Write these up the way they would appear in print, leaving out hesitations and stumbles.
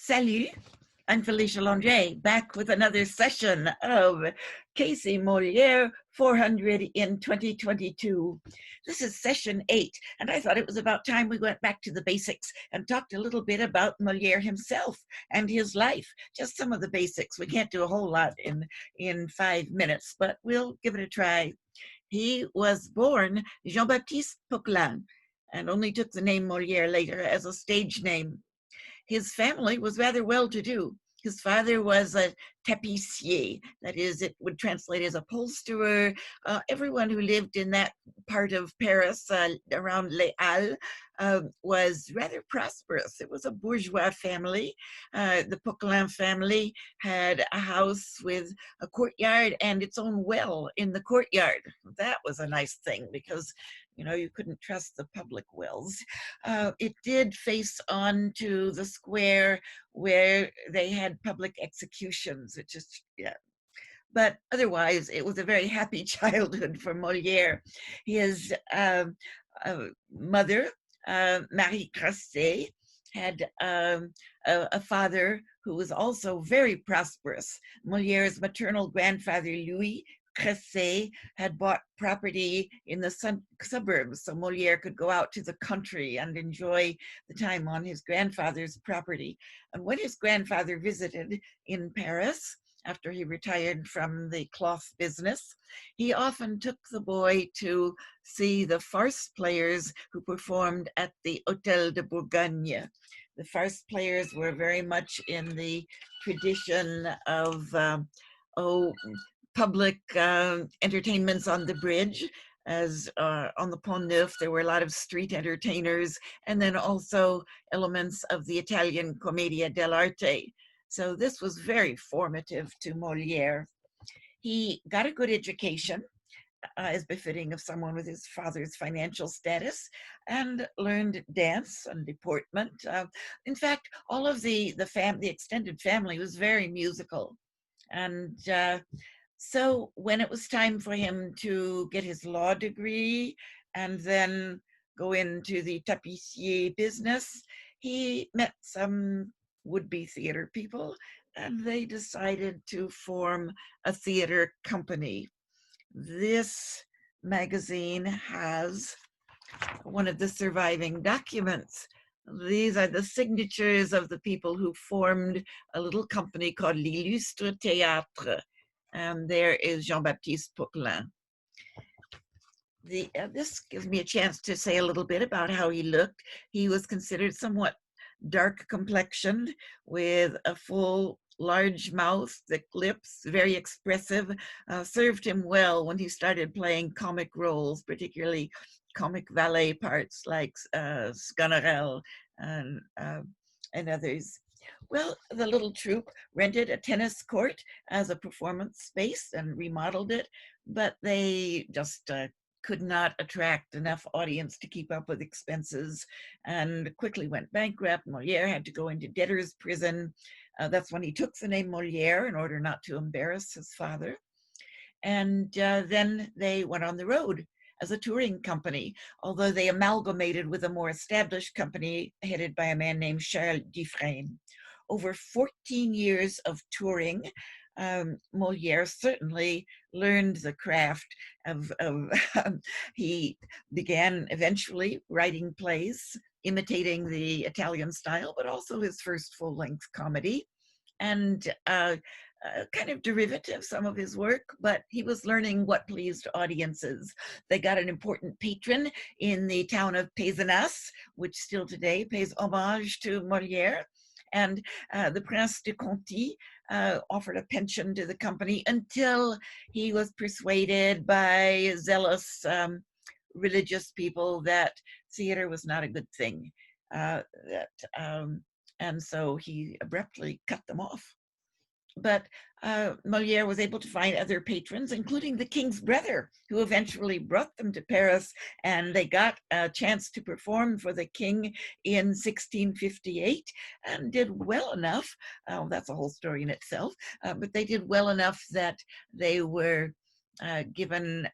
Salut, I'm Felicia Longé, back with another session of Casey Molière 400 in 2022. This is session 8, and I thought it was about time we went back to the basics and talked a little bit about Molière himself and his life. Just some of the basics. We can't do a whole lot in 5 minutes, but we'll give it a try. He was born Jean-Baptiste Poquelin and only took the name Molière later as a stage name. His family was rather well-to-do. His father was a tapissier, that is, it would translate as upholsterer. Everyone who lived in that part of Paris around Les Halles was rather prosperous. It was a bourgeois family. The Poquelin family had a house with a courtyard and its own well in the courtyard. That was a nice thing because you couldn't trust the public wells. It did face on to the square where they had public executions, which is, yeah. But otherwise, it was a very happy childhood for Molière. His mother, Marie Crasset, had a father who was also very prosperous. Molière's maternal grandfather, Louis Crasset, had bought property in the suburbs, so Molière could go out to the country and enjoy the time on his grandfather's property. And when his grandfather visited in Paris, after he retired from the cloth business, he often took the boy to see the farce players who performed at the Hôtel de Bourgogne. The farce players were very much in the tradition of public entertainments on the bridge. As on the Pont Neuf, there were a lot of street entertainers, and then also elements of the Italian Commedia dell'arte. So this was very formative to Molière. He got a good education, as befitting of someone with his father's financial status, and learned dance and deportment. In fact, all of the extended family was very musical. And so when it was time for him to get his law degree and then go into the tapissier business, he met some would-be theater people, and they decided to form a theater company. This magazine has one of the surviving documents. These are the signatures of the people who formed a little company called l'Illustre Théâtre. And there is Jean-Baptiste Poquelin. This gives me a chance to say a little bit about how he looked. He was considered somewhat dark complexioned with a full, large mouth, thick lips, very expressive, served him well when he started playing comic roles, particularly comic valet parts like Sganarelle and others. Well, the little troupe rented a tennis court as a performance space and remodeled it, but they just could not attract enough audience to keep up with expenses and quickly went bankrupt. Molière had to go into debtor's prison. That's when he took the name Molière in order not to embarrass his father. And then they went on the road as a touring company, although they amalgamated with a more established company headed by a man named Charles Dufresne. Over 14 years of touring, Molière certainly learned the craft of he began eventually writing plays, imitating the Italian style, but also his first full-length comedy, and kind of derivative, some of his work, but he was learning what pleased audiences. They got an important patron in the town of Pézenas, which still today pays homage to Molière. And the Prince de Conti offered a pension to the company until he was persuaded by zealous religious people that theater was not a good thing. And so he abruptly cut them off. But Molière was able to find other patrons, including the king's brother, who eventually brought them to Paris, and they got a chance to perform for the king in 1658 and did well enough. That's a whole story in itself, but they did well enough that they were given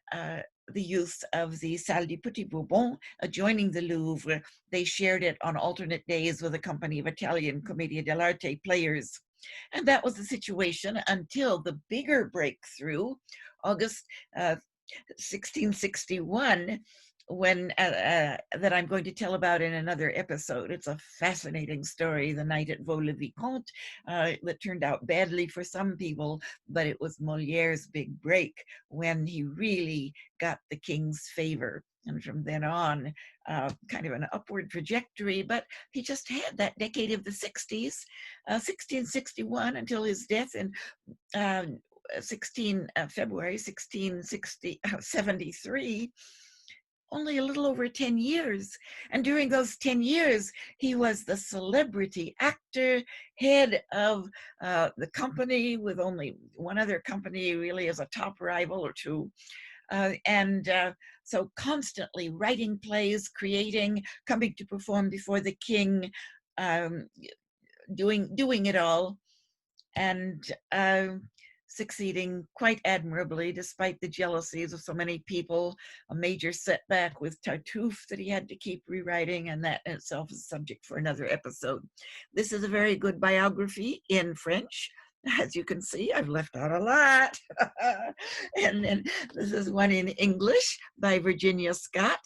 the use of the Salle du Petit Bourbon adjoining the Louvre. They shared it on alternate days with a company of Italian Commedia dell'arte players. And that was the situation until the bigger breakthrough, August 1661, when that I'm going to tell about in another episode. It's a fascinating story, the night at Vaux-le-Vicomte, that turned out badly for some people, but it was Moliere's big break when he really got the king's favor. And from then on, kind of an upward trajectory, but he just had that decade of the 60s, 1661 until his death in uh, February 1673, only a little over 10 years. And during those 10 years, he was the celebrity actor, head of the company, with only one other company really as a top rival or two. So constantly writing plays, creating, coming to perform before the king, um, doing it all, and succeeding quite admirably despite the jealousies of so many people. A major setback with Tartuffe that he had to keep rewriting, and that in itself is a subject for another episode. This is a very good biography in French. As you can see, I've left out a lot. And then this is one in English by Virginia Scott.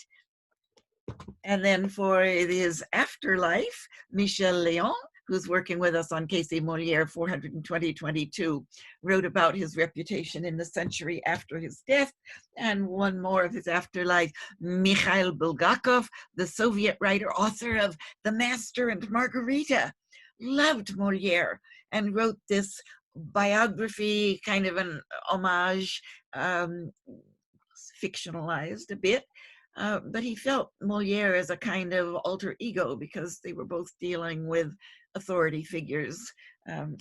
And then for his afterlife, Michel Léon, who's working with us on Casey Molière 42022, wrote about his reputation in the century after his death. And one more of his afterlife, Mikhail Bulgakov, the Soviet writer, author of The Master and Margarita, loved Molière and wrote this biography, kind of an homage, fictionalized a bit. But he felt Molière as a kind of alter ego because they were both dealing with authority figures, and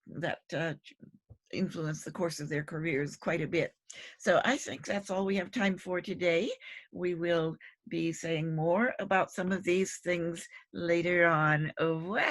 that influenced the course of their careers quite a bit. So I think that's all we have time for today. We will be saying more about some of these things later on. Au revoir.